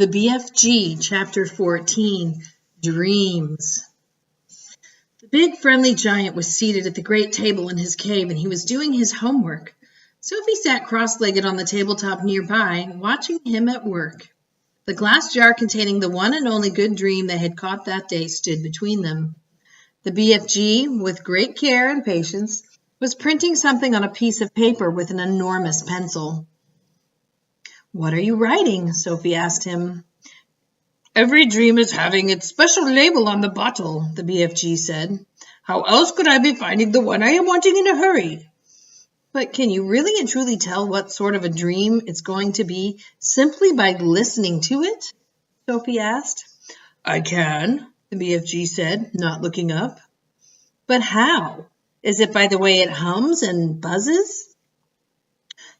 The BFG, Chapter 14, Dreams. The big friendly giant was seated at the great table in his cave, and he was doing his homework. Sophie sat cross-legged on the tabletop nearby, watching him at work. The glass jar containing the one and only good dream they had caught that day stood between them. The BFG, with great care and patience, was printing something on a piece of paper with an enormous pencil. "What are you writing?" Sophie asked him. "Every dream is having its special label on the bottle," the BFG said. "How else could I be finding the one I am wanting in a hurry?" "But can you really and truly tell what sort of a dream it's going to be simply by listening to it?" Sophie asked. "I can," the BFG said, not looking up. "But how? Is it by the way it hums and buzzes?"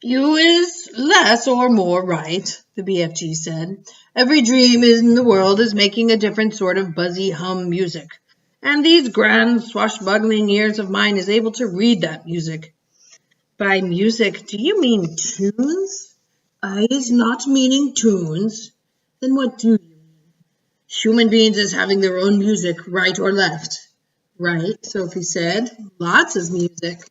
"You is less or more right," the BFG said. "Every dream in the world is making a different sort of buzzy hum music, and these grand swashbuckling ears of mine is able to read that music." "By music, do you mean tunes?" "I is not meaning tunes." "Then what do you mean?" "Human beings is having their own music, right or left." "Right," Sophie said. "Lots of music."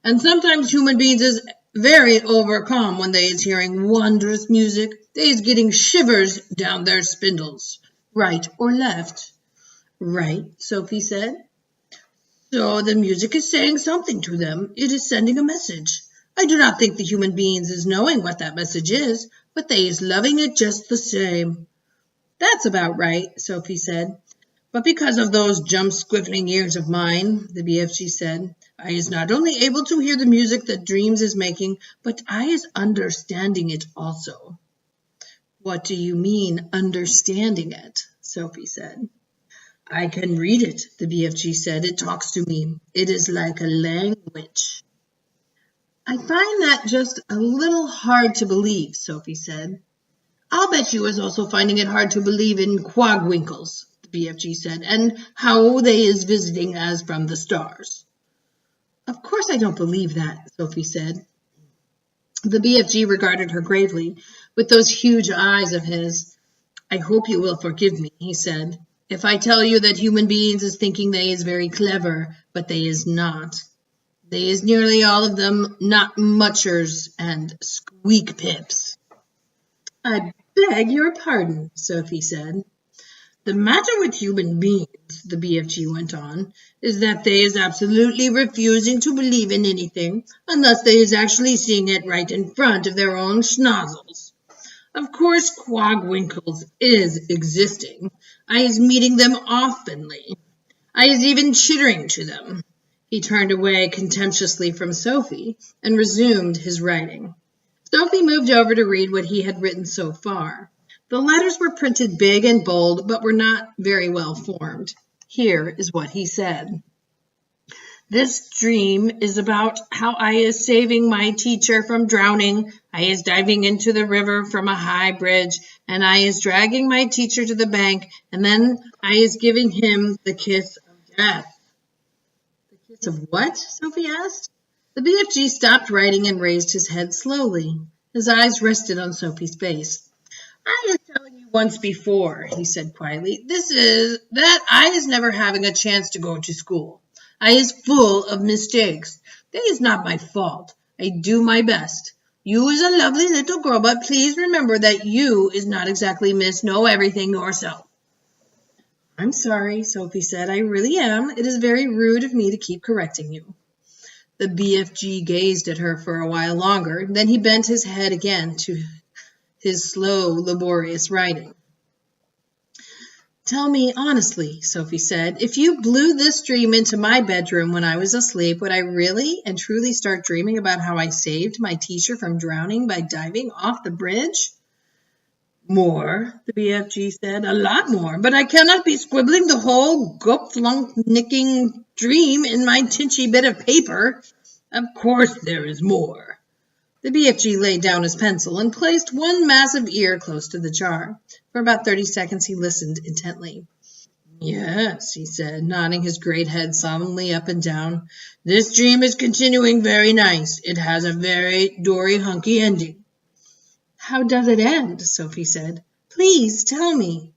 "And sometimes human beings is very overcome when they is hearing wondrous music. They is getting shivers down their spindles." "Right or left?" "Right," Sophie said. "So the music is saying something to them. It is sending a message. I do not think the human beings is knowing what that message is, but they is loving it just the same." "That's about right," Sophie said. "But because of those jump-squiffling ears of mine," the BFG said, "I is not only able to hear the music that dreams is making, but I is understanding it also." "What do you mean, understanding it?" Sophie said. "I can read it," the BFG said. "It talks to me. It is like a language." "I find that just a little hard to believe," Sophie said. "I'll bet you is also finding it hard to believe in quagwinkles," the BFG said, "and how they is visiting as from the stars." "Of course I don't believe that," Sophie said. The BFG regarded her gravely with those huge eyes of his. "I hope you will forgive me," he said, "if I tell you that human beings is thinking they is very clever, but they is not. They is nearly all of them not muchers and squeak pips." "I beg your pardon," Sophie said. "The matter with human beings," the BFG went on, "is that they is absolutely refusing to believe in anything unless they is actually seeing it right in front of their own schnozzles. Of course, quagwinkles is existing. I is meeting them oftenly. I is even chittering to them." He turned away contemptuously from Sophie and resumed his writing. Sophie moved over to read what he had written so far. The letters were printed big and bold, but were not very well formed. Here is what he said. "This dream is about how I is saving my teacher from drowning. I is diving into the river from a high bridge, and I is dragging my teacher to the bank, and then I is giving him the kiss of death." "The kiss of what?" Sophie asked. The BFG stopped writing and raised his head slowly. His eyes rested on Sophie's face. "I is telling you once before," he said quietly, that I is never having a chance to go to school. I is full of mistakes. That is not my fault. I do my best. You is a lovely little girl, but please remember that you is not exactly Miss Know Everything yourself." "I'm sorry," Sophie said. "I really am. It is very rude of me to keep correcting you." The BFG gazed at her for a while longer. Then he bent his head again to his slow, laborious writing. "Tell me honestly," Sophie said, "if you blew this dream into my bedroom when I was asleep, would I really and truly start dreaming about how I saved my teacher from drowning by diving off the bridge?" "More," the BFG said, "a lot more, but I cannot be scribbling the whole gop-flunk-nicking dream in my tinchy bit of paper. Of course there is more." The BFG laid down his pencil and placed one massive ear close to the jar. For about 30 seconds he listened intently. "Yes," he said, nodding his great head solemnly up and down. "This dream is continuing very nice. It has a very dory-hunky ending." How does it end? Sophie said. Please tell me.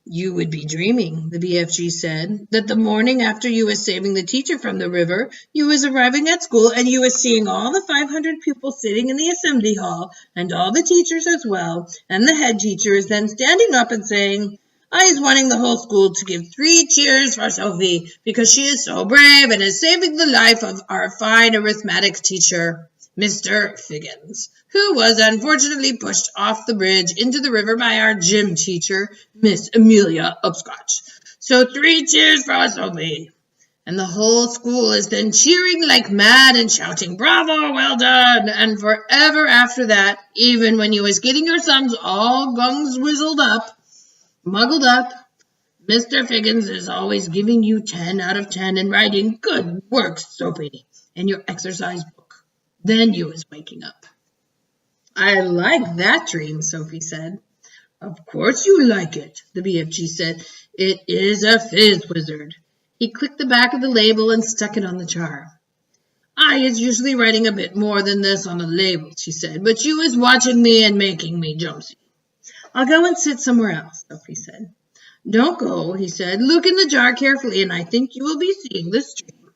You would be dreaming, the BFG said, that the morning after you was saving the teacher from the river, you was arriving at school and you was seeing all the 500 pupils sitting in the assembly hall, and all the teachers as well, and the head teacher is then standing up and saying, I is wanting the whole school to give 3 cheers for Sophie, because she is so brave and is saving the life of our fine arithmetic teacher, Mr. Figgins, who was unfortunately pushed off the bridge into the river by our gym teacher, Miss Amelia Upscotch. So 3 cheers for Sophie. And the whole school is then cheering like mad and shouting, Bravo, well done! And forever after that, even when you was getting your sums all gungs muggled up, Mr. Figgins is always giving you 10 out of 10 and writing, Good work, Sophie, in your exercise book. Then you was waking up. I like that dream, Sophie said. Of course you like it, the BFG said. It is a fizz wizard. He clicked the back of the label and stuck it on the jar. I is usually writing a bit more than this on the label, she said, but you is watching me and making me jumpsy. I'll go and sit somewhere else, Sophie said. Don't go, he said. Look in the jar carefully, and I think you will be seeing this dream.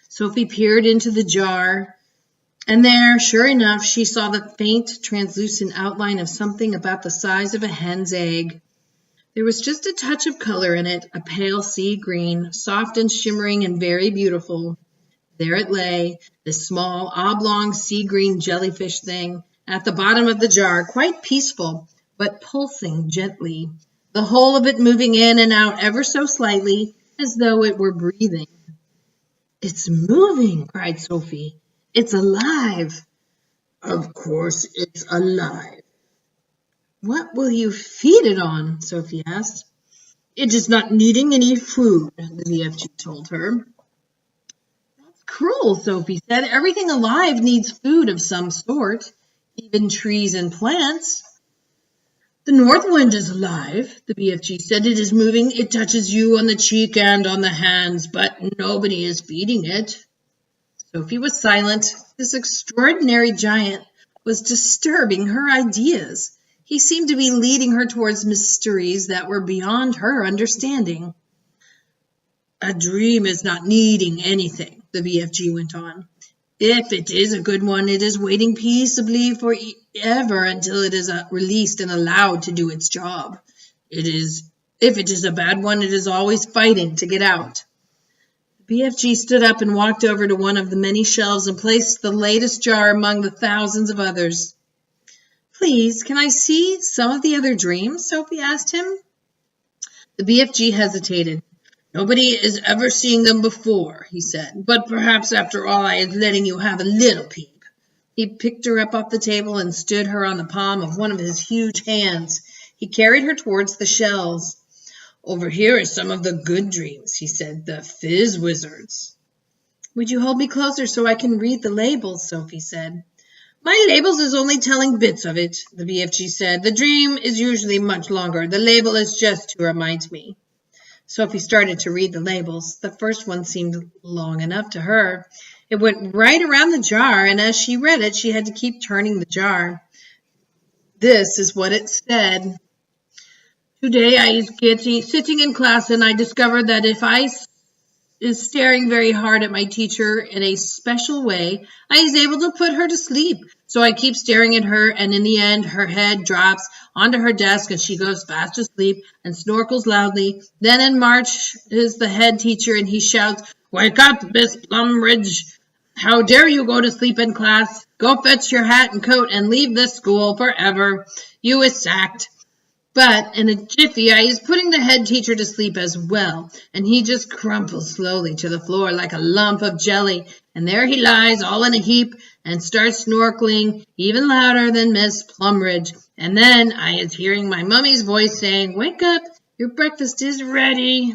Sophie peered into the jar, and there, sure enough, she saw the faint, translucent outline of something about the size of a hen's egg. There was just a touch of color in it, a pale sea green, soft and shimmering and very beautiful. There it lay, this small, oblong sea green jellyfish thing, at the bottom of the jar, quite peaceful, but pulsing gently, the whole of it moving in and out ever so slightly, as though it were breathing. It's moving, cried Sophie. It's alive. Of course it's alive. What will you feed it on? Sophie asked. It is not needing any food, the BFG told her. That's cruel, Sophie said. Everything alive needs food of some sort, even trees and plants. The north wind is alive, the BFG said. It is moving. It touches you on the cheek and on the hands, but nobody is feeding it. Sophie was silent. This extraordinary giant was disturbing her ideas. He seemed to be leading her towards mysteries that were beyond her understanding. A dream is not needing anything, the BFG went on. If it is a good one, it is waiting peaceably forever until it is released and allowed to do its job. If it is a bad one, it is always fighting to get out. BFG stood up and walked over to one of the many shelves and placed the latest jar among the thousands of others. Please, can I see some of the other dreams? Sophie asked him. The BFG hesitated. Nobody is ever seeing them before, he said, but perhaps after all I is letting you have a little peep. He picked her up off the table and stood her on the palm of one of his huge hands. He carried her towards the shelves. Over here is some of the good dreams, he said, the fizz wizards. Would you hold me closer so I can read the labels, Sophie said. My labels is only telling bits of it, the BFG said. The dream is usually much longer. The label is just to remind me. Sophie started to read the labels. The first one seemed long enough to her. It went right around the jar, and as she read it, she had to keep turning the jar. This is what it said. Today I is sitting in class, and I discovered that if I is staring very hard at my teacher in a special way, I is able to put her to sleep. So I keep staring at her, and in the end, her head drops onto her desk, and she goes fast asleep and snorkels loudly. Then in March is the head teacher, and he shouts, Wake up, Miss Plumridge! How dare you go to sleep in class? Go fetch your hat and coat and leave this school forever. You is sacked. But in a jiffy, I is putting the head teacher to sleep as well, and he just crumples slowly to the floor like a lump of jelly, and there he lies all in a heap and starts snorkeling even louder than Miss Plumridge. And then I is hearing my mummy's voice saying, Wake up, your breakfast is ready.